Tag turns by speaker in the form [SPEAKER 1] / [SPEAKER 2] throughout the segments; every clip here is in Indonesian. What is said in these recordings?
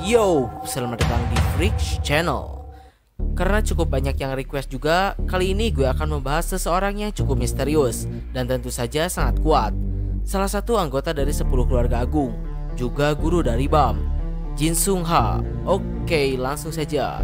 [SPEAKER 1] Yo, selamat datang di Freaks Channel. Karena cukup banyak yang request juga, kali ini gue akan membahas seseorang yang cukup misterius dan tentu saja sangat kuat. Salah satu anggota dari 10 keluarga agung, juga guru dari BAM, Jin Sung Ha. Oke, langsung saja.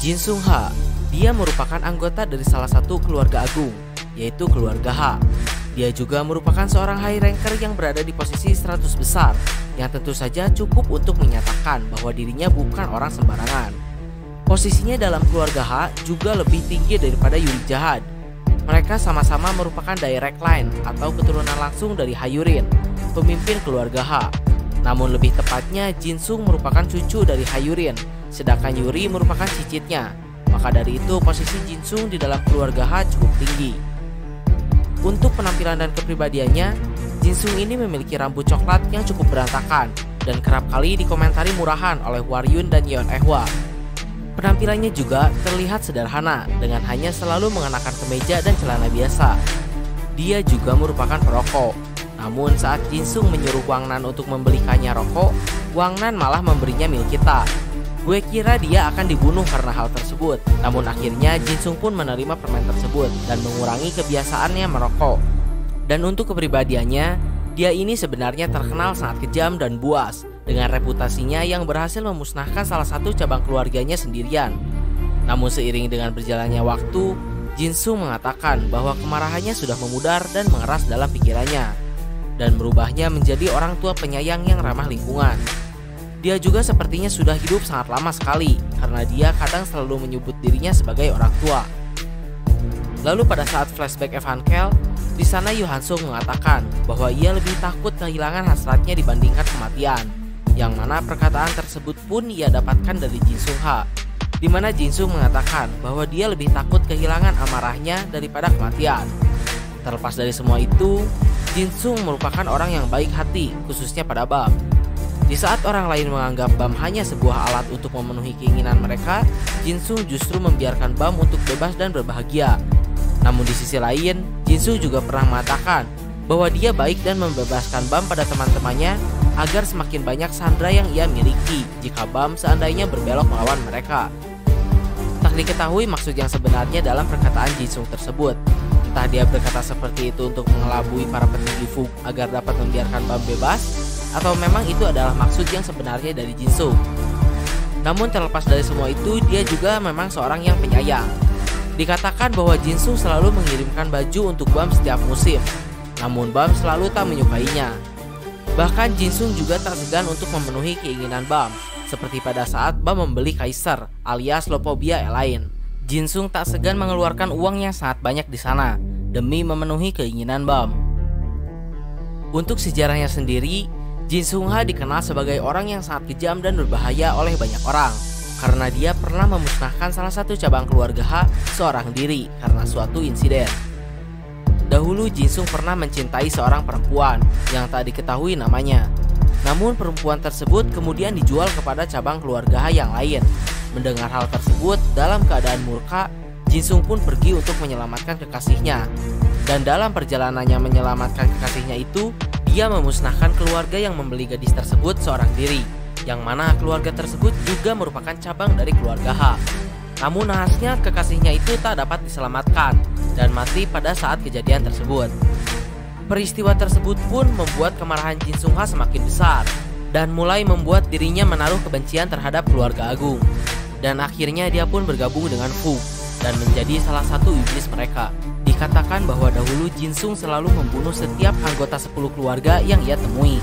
[SPEAKER 1] Jin Sung Ha, dia merupakan anggota dari salah satu keluarga agung, yaitu keluarga Ha. Dia juga merupakan seorang high ranker yang berada di posisi 100 besar, yang tentu saja cukup untuk menyatakan bahwa dirinya bukan orang sembarangan. Posisinya dalam keluarga Ha juga lebih tinggi daripada Yuri Jahad. Mereka sama-sama merupakan direct line atau keturunan langsung dari Hayurin, pemimpin keluarga Ha. Namun lebih tepatnya Jin Sung merupakan cucu dari Hayurin, sedangkan Yuri merupakan cicitnya. Maka dari itu posisi Jin Sung di dalam keluarga Ha cukup tinggi. Untuk penampilan dan kepribadiannya, Jin Sung ini memiliki rambut coklat yang cukup berantakan dan kerap kali dikomentari murahan oleh Waryun dan Yeon Ehwa. Penampilannya juga terlihat sederhana dengan hanya selalu mengenakan kemeja dan celana biasa. Dia juga merupakan perokok. Namun saat Jin Sung menyuruh Wang Nan untuk membelikannya rokok, Wang Nan malah memberinya mil kita. Gue kira dia akan dibunuh karena hal tersebut. Namun akhirnya Jin Sung pun menerima permen tersebut dan mengurangi kebiasaannya merokok. Dan untuk kepribadiannya, dia ini sebenarnya terkenal sangat kejam dan buas, dengan reputasinya yang berhasil memusnahkan salah satu cabang keluarganya sendirian. Namun seiring dengan berjalannya waktu, Jin Sung mengatakan bahwa kemarahannya sudah memudar dan mengeras dalam pikirannya, dan merubahnya menjadi orang tua penyayang yang ramah lingkungan. Dia juga sepertinya sudah hidup sangat lama sekali, karena dia kadang selalu menyebut dirinya sebagai orang tua. Lalu pada saat flashback Evankel, di sana Yoo Han Sung mengatakan bahwa ia lebih takut kehilangan hasratnya dibandingkan kematian, yang mana perkataan tersebut pun ia dapatkan dari Jin Sung Ha, di mana Jin Sung mengatakan bahwa dia lebih takut kehilangan amarahnya daripada kematian. Terlepas dari semua itu, Jin Sung merupakan orang yang baik hati, khususnya pada BAM. Di saat orang lain menganggap BAM hanya sebuah alat untuk memenuhi keinginan mereka, Jin Sung justru membiarkan BAM untuk bebas dan berbahagia. Namun di sisi lain, Jin Sung juga pernah mengatakan bahwa dia baik dan membebaskan BAM pada teman-temannya agar semakin banyak sandera yang ia miliki jika BAM seandainya berbelok melawan mereka. Tak diketahui maksud yang sebenarnya dalam perkataan Jin Sung tersebut. Entah dia berkata seperti itu untuk mengelabui para petinggi FUG agar dapat membiarkan BAM bebas, atau memang itu adalah maksud yang sebenarnya dari Jin Sung. Namun terlepas dari semua itu, dia juga memang seorang yang penyayang. Dikatakan bahwa Jin Sung selalu mengirimkan baju untuk BAM setiap musim, namun BAM selalu tak menyukainya. Bahkan Jin Sung juga tak segan untuk memenuhi keinginan BAM, seperti pada saat BAM membeli Kaiser alias Lopobia Airline. Jin Sung tak segan mengeluarkan uang yang sangat banyak di sana demi memenuhi keinginan BAM. Untuk sejarahnya sendiri, Jin Sung Ha dikenal sebagai orang yang sangat kejam dan berbahaya oleh banyak orang, karena dia pernah memusnahkan salah satu cabang keluarga Ha seorang diri karena suatu insiden. Dahulu Jin Sung pernah mencintai seorang perempuan yang tak diketahui namanya. Namun perempuan tersebut kemudian dijual kepada cabang keluarga Ha yang lain. Mendengar hal tersebut, dalam keadaan murka, Jin Sung pun pergi untuk menyelamatkan kekasihnya. Dan dalam perjalanannya menyelamatkan kekasihnya itu, dia memusnahkan keluarga yang membeli gadis tersebut seorang diri, yang mana keluarga tersebut juga merupakan cabang dari keluarga Ha. Namun nahasnya kekasihnya itu tak dapat diselamatkan dan mati pada saat kejadian tersebut. Peristiwa tersebut pun membuat kemarahan Jin Sung Ha semakin besar dan mulai membuat dirinya menaruh kebencian terhadap keluarga agung. Dan akhirnya dia pun bergabung dengan FUG dan menjadi salah satu iblis mereka. Dikatakan bahwa dahulu Jin Sung selalu membunuh setiap anggota 10 keluarga yang ia temui.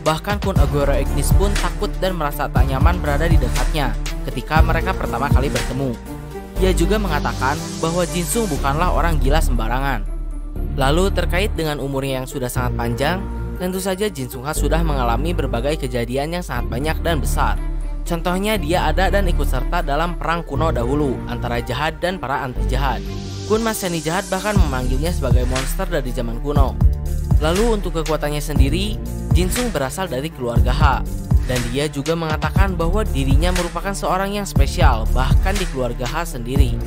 [SPEAKER 1] Bahkan Kun Aguro Ignis pun takut dan merasa tak nyaman berada di dekatnya ketika mereka pertama kali bertemu. Ia juga mengatakan bahwa Jin Sung bukanlah orang gila sembarangan. Lalu terkait dengan umurnya yang sudah sangat panjang, tentu saja Jin Sung Ha sudah mengalami berbagai kejadian yang sangat banyak dan besar. Contohnya dia ada dan ikut serta dalam perang kuno dahulu antara jahat dan para anti jahat. Kun Mas Seni Jahat bahkan memanggilnya sebagai monster dari zaman kuno. Lalu untuk kekuatannya sendiri, Jin Sung berasal dari keluarga Ha, dan dia juga mengatakan bahwa dirinya merupakan seorang yang spesial bahkan di keluarga Ha sendiri,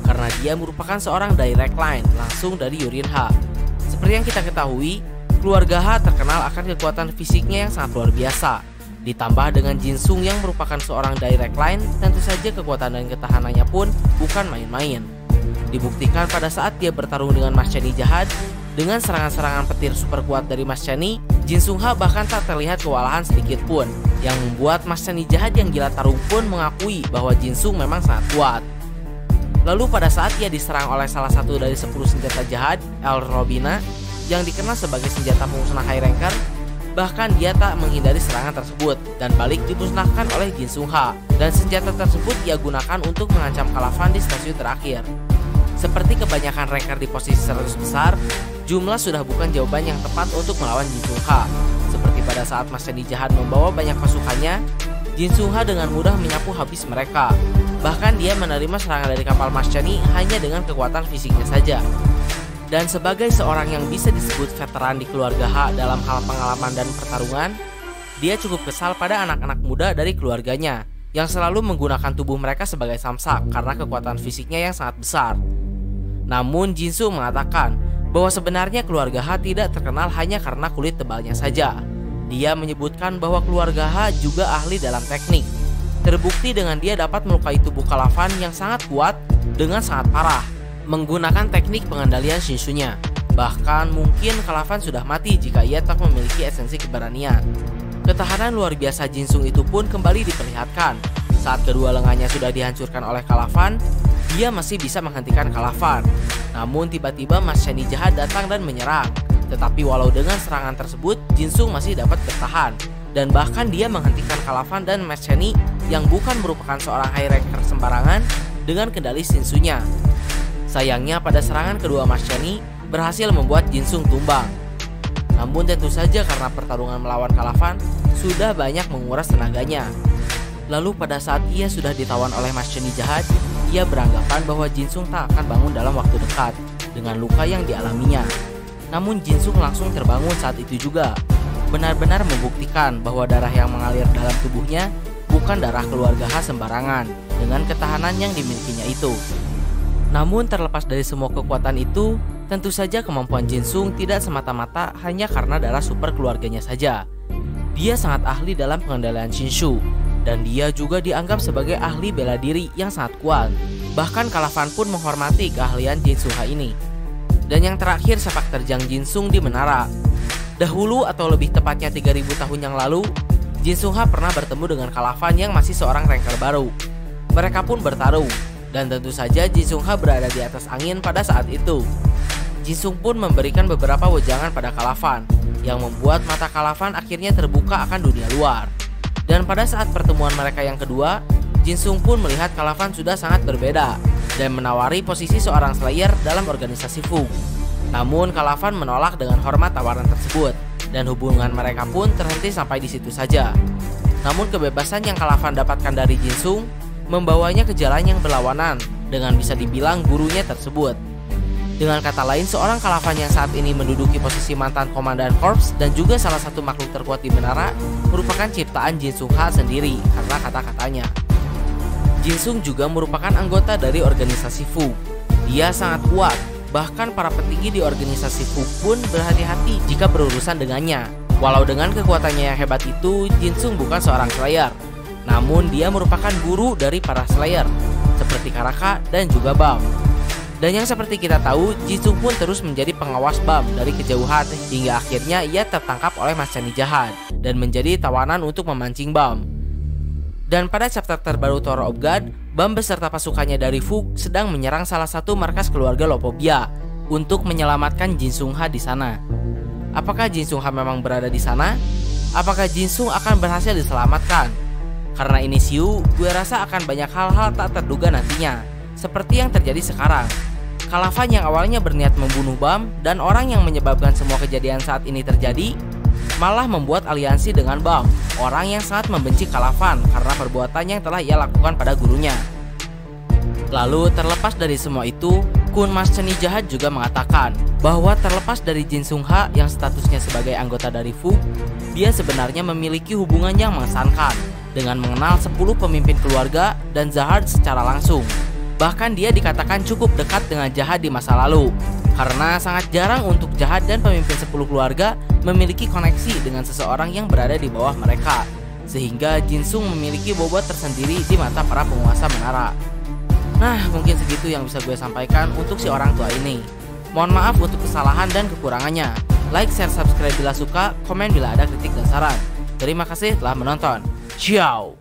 [SPEAKER 1] karena dia merupakan seorang direct line langsung dari Yurin Ha. Seperti yang kita ketahui, keluarga Ha terkenal akan kekuatan fisiknya yang sangat luar biasa. Ditambah dengan Jin Sung yang merupakan seorang direct line, tentu saja kekuatan dan ketahanannya pun bukan main-main. Dibuktikan pada saat dia bertarung dengan Mas Chani jahat, dengan serangan-serangan petir super kuat dari Mas Chani, Jin Sung Ha bahkan tak terlihat kewalahan sedikit pun, yang membuat Mas Chani jahat yang gila tarung pun mengakui bahwa Jin Sung memang sangat kuat. Lalu pada saat ia diserang oleh salah satu dari 10 senjata jahat, El Robina, yang dikenal sebagai senjata pemusnah high ranker, bahkan dia tak menghindari serangan tersebut dan balik dimusnahkan oleh Jin Sung Ha, dan senjata tersebut ia gunakan untuk mengancam Kalavan di stasiun terakhir. Seperti kebanyakan ranker di posisi 100 besar, jumlah sudah bukan jawaban yang tepat untuk melawan Jin Sung Ha. Seperti pada saat Mas Chani jahat membawa banyak pasukannya, Jin Sung Ha dengan mudah menyapu habis mereka. Bahkan dia menerima serangan dari kapal Mas Chani hanya dengan kekuatan fisiknya saja. Dan sebagai seorang yang bisa disebut veteran di keluarga Ha dalam hal pengalaman dan pertarungan, dia cukup kesal pada anak-anak muda dari keluarganya yang selalu menggunakan tubuh mereka sebagai samsak karena kekuatan fisiknya yang sangat besar. Namun Jin Sung mengatakan bahwa sebenarnya keluarga Ha tidak terkenal hanya karena kulit tebalnya saja. Dia menyebutkan bahwa keluarga Ha juga ahli dalam teknik. Terbukti dengan dia dapat melukai tubuh Kalavan yang sangat kuat dengan sangat parah menggunakan teknik pengendalian Shinshu-nya. Bahkan mungkin Kalavan sudah mati jika ia tak memiliki esensi keberanian. Ketahanan luar biasa Jin Sung itu pun kembali diperlihatkan. Saat kedua lengannya sudah dihancurkan oleh Kalavan, dia masih bisa menghentikan Kalavan. Namun tiba-tiba Mas Chani jahat datang dan menyerang. Tetapi walau dengan serangan tersebut, Jin Sung masih dapat bertahan. Dan bahkan dia menghentikan Kalavan dan Mas Chani yang bukan merupakan seorang high ranker sembarangan dengan kendali Shinshu-nya. Sayangnya pada serangan kedua Mas Chani berhasil membuat Jin Sung tumbang. Namun tentu saja karena pertarungan melawan Kalavan sudah banyak menguras tenaganya. Lalu pada saat ia sudah ditawan oleh Mas Chani jahat, ia beranggapan bahwa Jin Sung tak akan bangun dalam waktu dekat dengan luka yang dialaminya. Namun Jin Sung langsung terbangun saat itu juga, benar-benar membuktikan bahwa darah yang mengalir dalam tubuhnya bukan darah keluarga Ha sembarangan dengan ketahanan yang dimilikinya itu. Namun terlepas dari semua kekuatan itu, tentu saja kemampuan Jin Sung tidak semata-mata hanya karena darah super keluarganya saja. Dia sangat ahli dalam pengendalian Shinshu, dan dia juga dianggap sebagai ahli bela diri yang sangat kuat. Bahkan Kalavan pun menghormati keahlian Jin Sung Ha ini. Dan yang terakhir, sepak terjang Jin Sung di menara. Dahulu atau lebih tepatnya 3000 tahun yang lalu, Jin Sung Ha pernah bertemu dengan Kalavan yang masih seorang ranker baru. Mereka pun bertarung, dan tentu saja Jin Sung Ha berada di atas angin pada saat itu. Jin Sung pun memberikan beberapa wejangan pada Kalavan, yang membuat mata Kalavan akhirnya terbuka akan dunia luar. Dan pada saat pertemuan mereka yang kedua, Jin Sung pun melihat Kalavan sudah sangat berbeda dan menawari posisi seorang Slayer dalam organisasi Fu. Namun Kalavan menolak dengan hormat tawaran tersebut, dan hubungan mereka pun terhenti sampai di situ saja. Namun kebebasan yang Kalavan dapatkan dari Jin Sung membawanya ke jalan yang berlawanan dengan bisa dibilang gurunya tersebut. Dengan kata lain, seorang Kalavan yang saat ini menduduki posisi mantan komandan korps dan juga salah satu makhluk terkuat di menara merupakan ciptaan Jin Sung Ha sendiri karena kata-katanya. Jin Sung juga merupakan anggota dari organisasi Fu. Dia sangat kuat, bahkan para petinggi di organisasi Fu pun berhati-hati jika berurusan dengannya. Walau dengan kekuatannya yang hebat itu, Jin Sung bukan seorang Slayer, namun dia merupakan guru dari para Slayer seperti Karaka dan juga Bam. Dan yang seperti kita tahu, Jin Sung pun terus menjadi pengawas Bam dari kejauhan hingga akhirnya ia tertangkap oleh Mas Chani jahat dan menjadi tawanan untuk memancing Bam. Dan pada chapter terbaru Tower of God, Bam beserta pasukannya dari Fu sedang menyerang salah satu markas keluarga Lopobia untuk menyelamatkan Jin Sung Ha di sana. Apakah Jin Sung Ha memang berada di sana? Apakah Jin Sung akan berhasil diselamatkan? Karena ini Siu, gue rasa akan banyak hal-hal tak terduga nantinya, seperti yang terjadi sekarang. Kalavan yang awalnya berniat membunuh Bam dan orang yang menyebabkan semua kejadian saat ini terjadi, malah membuat aliansi dengan Bam, orang yang sangat membenci Kalavan karena perbuatan yang telah ia lakukan pada gurunya. Lalu terlepas dari semua itu, Kun Mas Chani jahat juga mengatakan bahwa terlepas dari Jin Sung Ha yang statusnya sebagai anggota dari Fu, dia sebenarnya memiliki hubungan yang mengesankan dengan mengenal 10 pemimpin keluarga dan Zahard secara langsung. Bahkan dia dikatakan cukup dekat dengan jahat di masa lalu, karena sangat jarang untuk jahat dan pemimpin 10 keluarga memiliki koneksi dengan seseorang yang berada di bawah mereka. sehingga Jin Sung memiliki bobot tersendiri di mata para penguasa menara. Nah, mungkin segitu yang bisa gue sampaikan untuk si orang tua ini. Mohon maaf untuk kesalahan dan kekurangannya. Like, share, subscribe bila suka, komen bila ada kritik dan saran. Terima kasih telah menonton. Ciao.